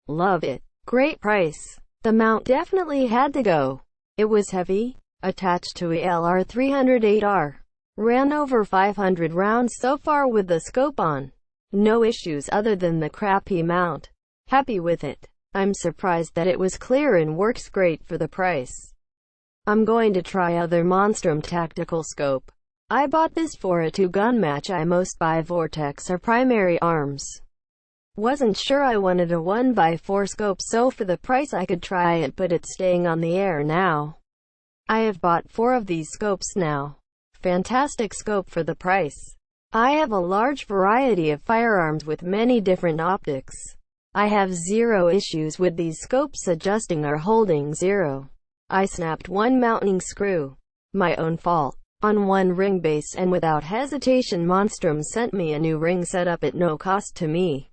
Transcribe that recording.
Love it. Great price. The mount definitely had to go. It was heavy. Attached to a LR308R. Ran over 500 rounds so far with the scope on. No issues other than the crappy mount. Happy with it. I'm surprised that it was clear and works great for the price. I'm going to try other Monstrum tactical scope. I bought this for a 2-gun match. I most buy Vortex or primary arms. Wasn't sure I wanted a 1x4 scope, so for the price I could try it, but it's staying on the air now. I have bought 4 of these scopes now. Fantastic scope for the price. I have a large variety of firearms with many different optics. I have zero issues with these scopes adjusting or holding zero. I snapped one mounting screw. My own fault. On one ring base, and without hesitation Monstrum sent me a new ring setup at no cost to me.